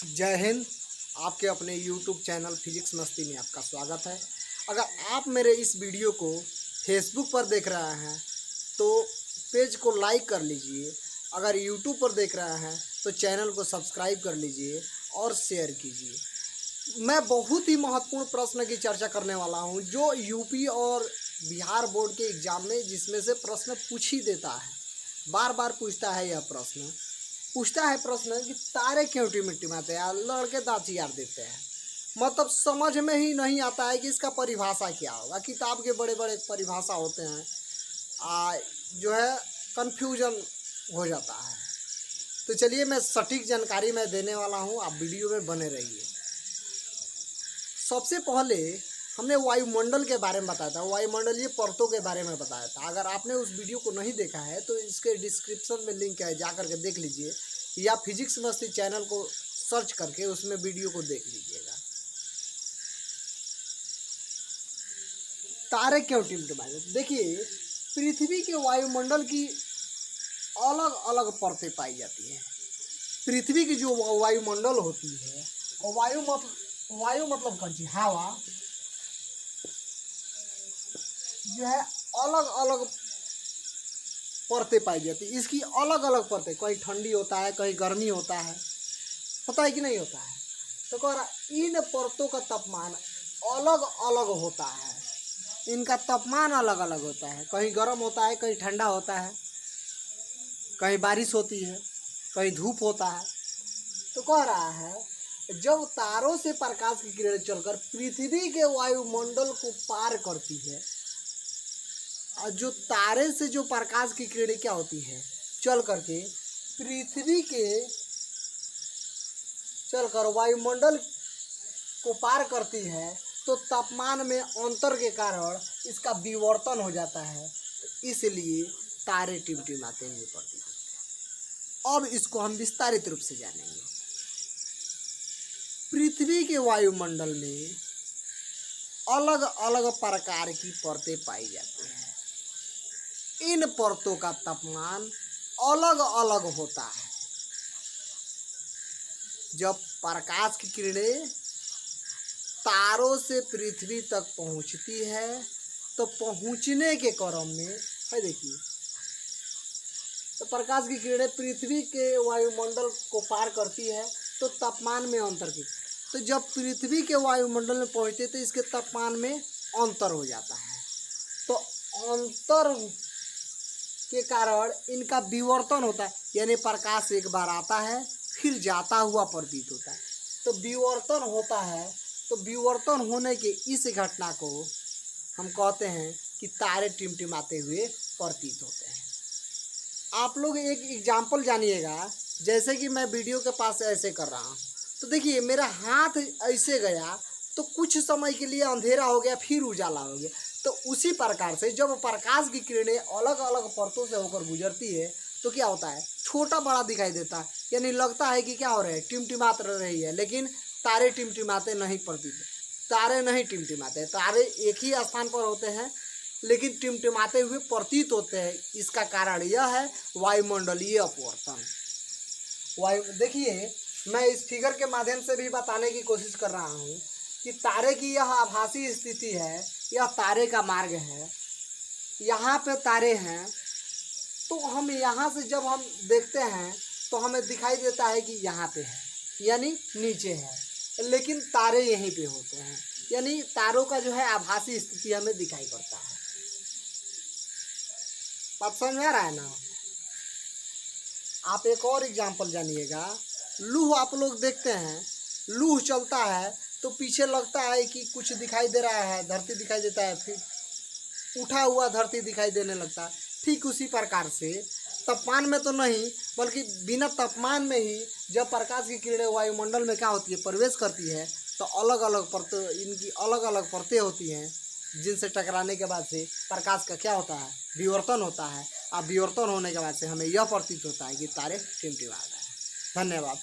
जय हिंद। आपके अपने YouTube चैनल फिजिक्स मस्ती में आपका स्वागत है। अगर आप मेरे इस वीडियो को फेसबुक पर देख रहे हैं तो पेज को लाइक कर लीजिए। अगर YouTube पर देख रहे हैं तो चैनल को सब्सक्राइब कर लीजिए और शेयर कीजिए। मैं बहुत ही महत्वपूर्ण प्रश्न की चर्चा करने वाला हूं जो यूपी और बिहार बोर्ड के एग्ज़ाम में जिसमें से प्रश्न पूछ ही देता है, बार बार पूछता है। यह प्रश्न पूछता है कि तारे क्यों टिमटिमाते हैं, लड़के दांत यार देते हैं। मतलब समझ में ही नहीं आता है कि इसका परिभाषा क्या होगा। किताब के बड़े बड़े परिभाषा होते हैं, जो है कंफ्यूजन हो जाता है। तो चलिए मैं सटीक जानकारी मैं देने वाला हूँ, आप वीडियो में बने रहिए। सबसे पहले हमने वायुमंडल के बारे में बताया था, वायुमंडलीय परतों के बारे में बताया था। अगर आपने उस वीडियो को नहीं देखा है तो इसके डिस्क्रिप्शन में लिंक है, जा करके देख लीजिए, या फिजिक्स मस्ती चैनल को सर्च करके उसमें वीडियो को देख लीजिएगा। तारे क्यों टिमटिमाते? देखिए, पृथ्वी के वायुमंडल की अलग अलग परतें पाई जाती हैं। पृथ्वी की जो वायुमंडल होती है, वायु मतलब कौन? हवा जो है अलग अलग परतें पाई जाती है। इसकी अलग अलग परतें, कहीं ठंडी होता है, कहीं गर्मी होता है कि नहीं होता है। तो कह रहा इन परतों का तापमान अलग अलग होता है, इनका तापमान अलग अलग होता है। कहीं गर्म होता है, कहीं ठंडा होता है, कहीं बारिश होती है, कहीं धूप होता है। तो कह रहा है जब तारों से प्रकाश की किरण चलकर पृथ्वी के वायुमंडल को पार करती है, और जो तारे से जो प्रकाश की किरणें क्या होती है, चल करके पृथ्वी के चलकर वायुमंडल को पार करती है, तो तापमान में अंतर के कारण इसका विवर्तन हो जाता है। इसलिए तारे टिमटिमाते हुए प्रतीत होते हैं। अब इसको हम विस्तारित रूप से जानेंगे। पृथ्वी के वायुमंडल में अलग अलग प्रकार की परतें पाई जाती हैं। इन परतों का तापमान अलग अलग होता है। जब प्रकाश की किरणें तारों से पृथ्वी तक पहुंचती है, तो पहुंचने के क्रम में है, देखिए, तो प्रकाश की किरणें पृथ्वी के वायुमंडल को पार करती है तो तापमान में अंतर की, तो जब पृथ्वी के वायुमंडल में पहुंचते तो इसके तापमान में अंतर हो जाता है। तो अंतर के कारण इनका विवर्तन होता है, यानी प्रकाश एक बार आता है फिर जाता हुआ प्रतीत होता है। तो विवर्तन होता है, तो विवर्तन होने के इस घटना को हम कहते हैं कि तारे टिमटिमाते हुए प्रतीत होते हैं। आप लोग एक एग्जाम्पल जानिएगा, जैसे कि मैं वीडियो के पास ऐसे कर रहा हूँ, तो देखिए मेरा हाथ ऐसे गया तो कुछ समय के लिए अंधेरा हो गया, फिर उजाला हो गया। तो उसी प्रकार से जब प्रकाश की किरणें अलग अलग परतों से होकर गुजरती है तो क्या होता है, छोटा बड़ा दिखाई देता है, यानी लगता है कि क्या हो रहा है, टिमटिमात रही है। लेकिन तारे टिमटिमाते नहीं प्रतीत, तारे नहीं टिमटिमाते, तारे एक ही स्थान पर होते हैं लेकिन टिमटिमाते हुए प्रतीत होते हैं। इसका कारण यह है वायुमंडलीय अपवर्तन। देखिए, मैं इस फिगर के माध्यम से भी बताने की कोशिश कर रहा हूँ कि तारे की यह आभासी स्थिति है, यह तारे का मार्ग है, यहाँ पे तारे हैं। तो हम यहाँ से जब हम देखते हैं तो हमें दिखाई देता है कि यहाँ पे है, यानी नीचे है, लेकिन तारे यहीं पे होते हैं, यानी तारों का जो है आभासी स्थिति हमें दिखाई पड़ता है। बात समझ में आ रहा है ना? आप एक और एग्जाम्पल जानिएगा। लूह आप लोग देखते हैं, लूह चलता है तो पीछे लगता है कि कुछ दिखाई दे रहा है, धरती दिखाई देता है, फिर उठा हुआ धरती दिखाई देने लगता है। ठीक उसी प्रकार से तापमान में तो नहीं, बल्कि बिना तापमान में ही जब प्रकाश की किरणें वायुमंडल में क्या होती है, प्रवेश करती है, तो अलग अलग परतें, इनकी अलग अलग परतें होती हैं, जिनसे टकराने के बाद से प्रकाश का क्या होता है, विवर्तन होता है। अब विवर्तन होने के बाद से हमें यह प्रतीत होता है कि तारे टिमटिमा रहे हैं। धन्यवाद।